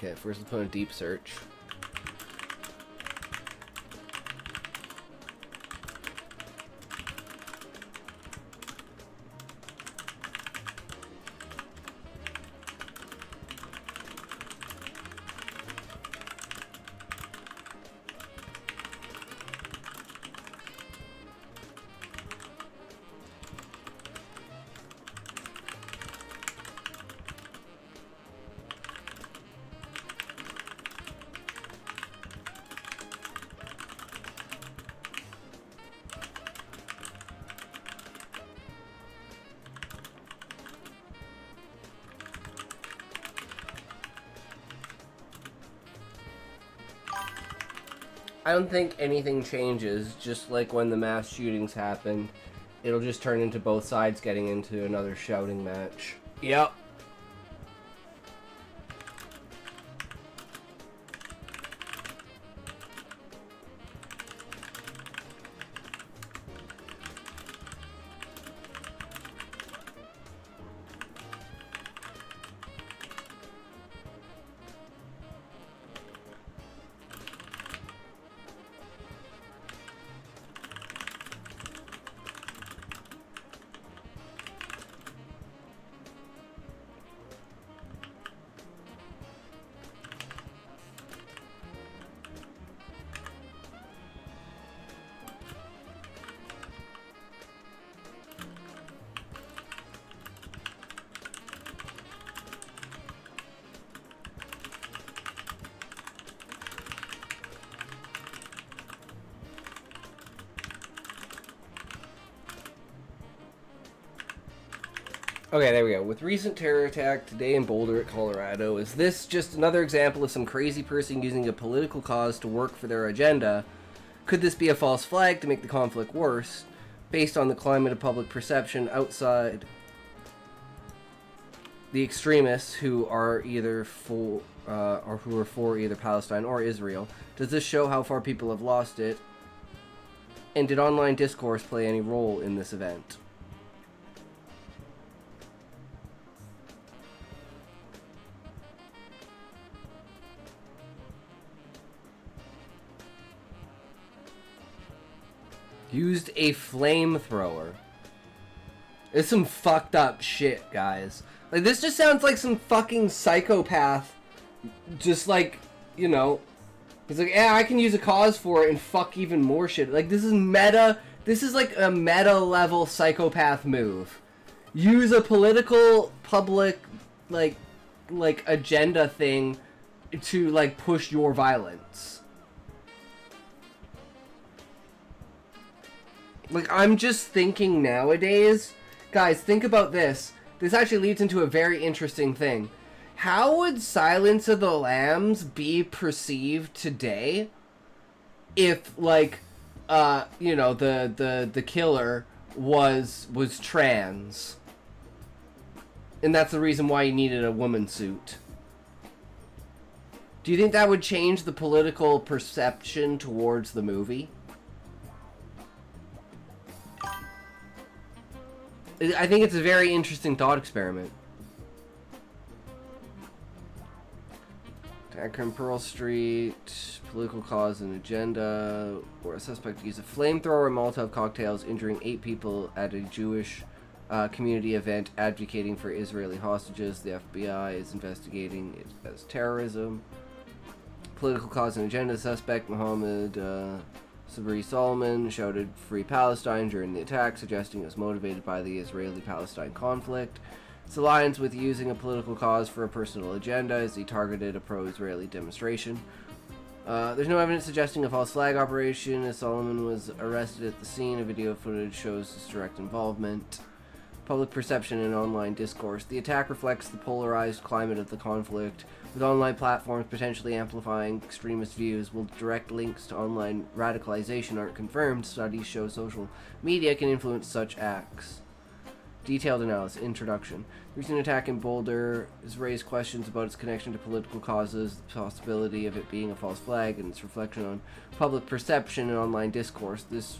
Okay, first let's put in a deep search. I don't think anything changes, just like when the mass shootings happened. It'll just turn into both sides getting into another shouting match. Yep. Okay, there we go. With recent terror attack today in Boulder, Colorado, is this just another example of some crazy person using a political cause to work for their agenda? Could this be a false flag to make the conflict worse, based on the climate of public perception outside the extremists who are either for or who are for either Palestine or Israel? Does this show how far people have lost it? And did online discourse play any role in this event? Used a flamethrower. It's some fucked up shit, guys. Like, this just sounds like some fucking psychopath. Just like, you know, he's like, yeah, I can use a cause for it and fuck even more shit. Like, this is meta. This is like a meta level psychopath move. Use a political, public, like agenda thing to, like, push your violence. Like, I'm just thinking nowadays, guys, think about this. This actually leads into a very interesting thing. How would Silence of the Lambs be perceived today if, like, you know, the killer was trans? And that's the reason why he needed a woman suit. Do you think that would change the political perception towards the movie? I think it's a very interesting thought experiment. Attacker on Pearl Street, political cause and agenda, where a suspect used a flamethrower and Molotov cocktails, injuring 8 people at a Jewish community event advocating for Israeli hostages. The FBI is investigating it as terrorism. Political cause and agenda, suspect Mohammed Sabri Solomon shouted "Free Palestine" during the attack, suggesting it was motivated by the Israeli-Palestine conflict. Its alliance with using a political cause for a personal agenda as he targeted a pro-Israeli demonstration. There's no evidence suggesting a false flag operation, as Solomon was arrested at the scene. A video footage shows his direct involvement. Public perception and online discourse. The attack reflects the polarized climate of the conflict, with online platforms potentially amplifying extremist views. While direct links to online radicalization aren't confirmed, studies show social media can influence such acts. Detailed analysis. Introduction. The recent attack in Boulder has raised questions about its connection to political causes, the possibility of it being a false flag, and its reflection on public perception and online discourse. This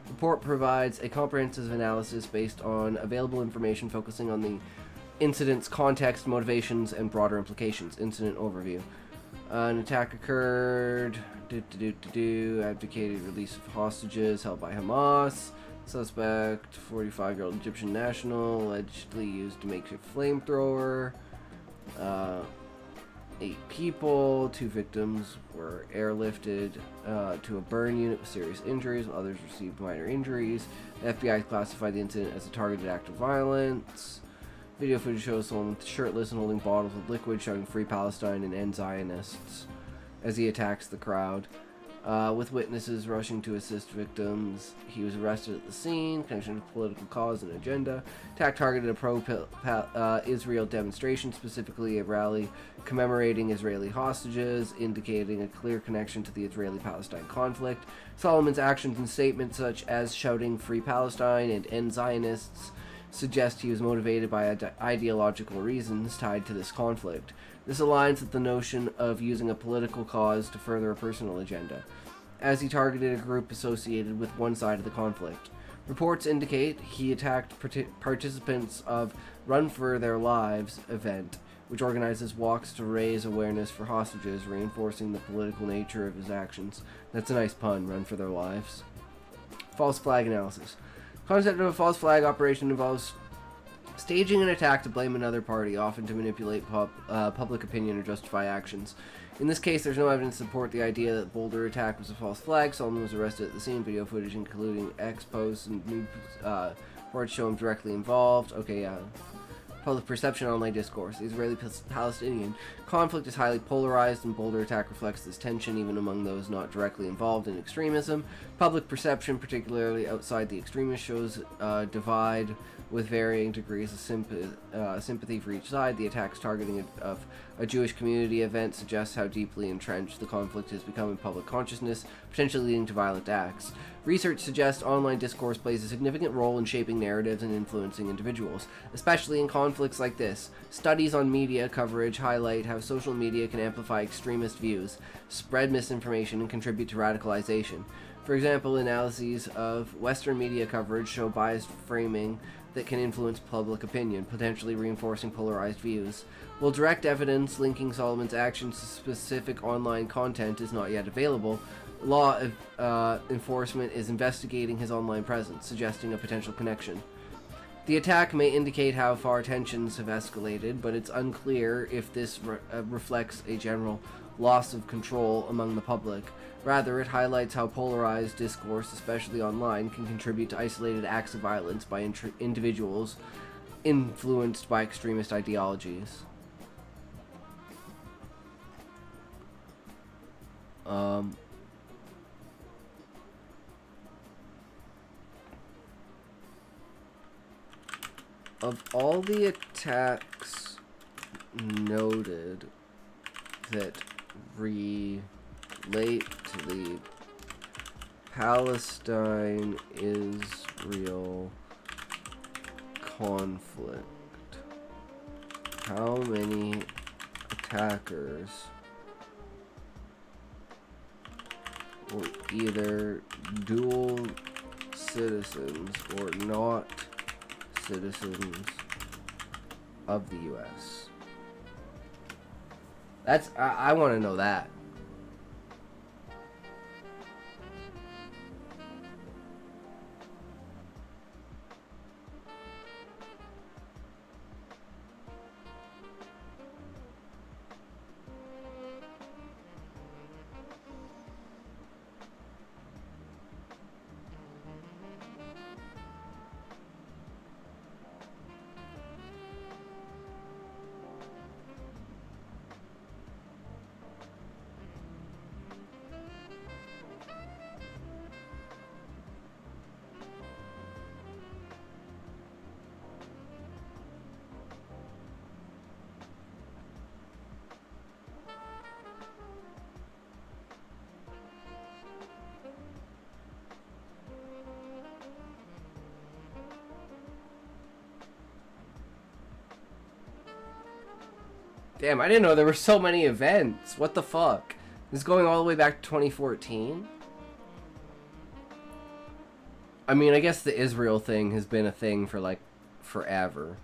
report provides a comprehensive analysis based on available information focusing on the incident's context, motivations, and broader implications. Incident overview. An attack occurred. Advocated release of hostages held by Hamas. Suspect, 45-year-old Egyptian national, allegedly used a makeshift flamethrower. 8 people. 2 victims were airlifted to a burn unit with serious injuries, while others received minor injuries. The FBI classified the incident as a targeted act of violence. Video footage shows someone shirtless and holding bottles of liquid shouting "Free Palestine" and "End Zionists" as he attacks the crowd. With witnesses rushing to assist victims, he was arrested at the scene. Connection to political cause and agenda. Attack targeted a pro-Israel demonstration, specifically a rally commemorating Israeli hostages, indicating a clear connection to the Israeli-Palestine conflict. Solomon's actions and statements such as shouting "Free Palestine" and "End Zionists" suggest he was motivated by ideological reasons tied to this conflict. This aligns with the notion of using a political cause to further a personal agenda, as he targeted a group associated with one side of the conflict. Reports indicate he attacked participants of Run for Their Lives event, which organizes walks to raise awareness for hostages, reinforcing the political nature of his actions. That's a nice pun, Run for Their Lives. False flag analysis. Concept of a false flag operation involves staging an attack to blame another party, often to manipulate public opinion or justify actions. In this case, there's no evidence to support the idea that the Boulder attack was a false flag. Solomon was arrested at the scene. Video footage, including X posts and news reports, show him directly involved. Okay, public perception, online discourse. The Israeli-Palestinian conflict is highly polarized, and Boulder attack reflects this tension even among those not directly involved in extremism. Public perception, particularly outside the extremists, shows divide with varying degrees of sympathy for each side. The attacks targeting of a Jewish community event suggests how deeply entrenched the conflict has become in public consciousness, potentially leading to violent acts. Research suggests online discourse plays a significant role in shaping narratives and influencing individuals, especially in conflicts like this. Studies on media coverage highlight how social media can amplify extremist views, spread misinformation, and contribute to radicalization. For example, analyses of Western media coverage show biased framing that can influence public opinion, potentially reinforcing polarized views. While direct evidence linking Solomon's actions to specific online content is not yet available, law enforcement is investigating his online presence, suggesting a potential connection. The attack may indicate how far tensions have escalated, but it's unclear if this reflects a general loss of control among the public. Rather, it highlights how polarized discourse, especially online, can contribute to isolated acts of violence by individuals influenced by extremist ideologies. Of all the attacks noted that relate to the Palestine-Israel conflict, how many attackers were either dual citizens or not citizens of the U.S.? I want to know that. Damn, I didn't know there were so many events. What the fuck? This is going all the way back to 2014? I mean, I guess the Israel thing has been a thing for, like, forever.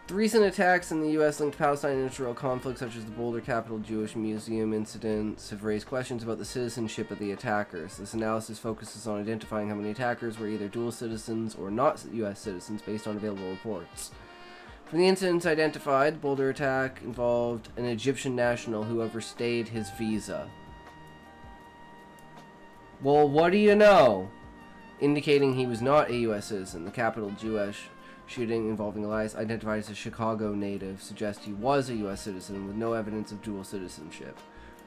The recent attacks in the U.S. linked Palestine and Israel conflicts, such as the Boulder Capitol Jewish Museum incidents, have raised questions about the citizenship of the attackers. This analysis focuses on identifying how many attackers were either dual citizens or not U.S. citizens based on available reports. From the incidents identified, the Boulder attack involved an Egyptian national who overstayed his visa. Well, what do you know? Indicating he was not a U.S. citizen. The Capitol Jewish shooting involving Elias, identified as a Chicago native, suggests he was a U.S. citizen with no evidence of dual citizenship.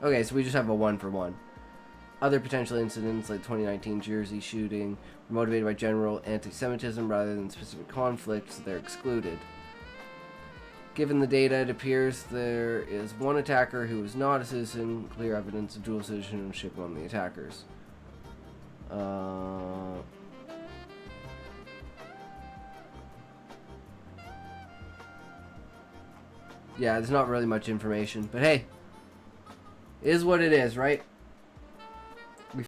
Okay, so we just have a 1-for-1. Other potential incidents, like 2019 Jersey shooting, were motivated by general anti-Semitism rather than specific conflicts, so they're excluded. Given the data, it appears there is one attacker who is not a citizen, clear evidence of dual citizenship among the attackers. Yeah, there's not really much information, but hey, it is what it is, right?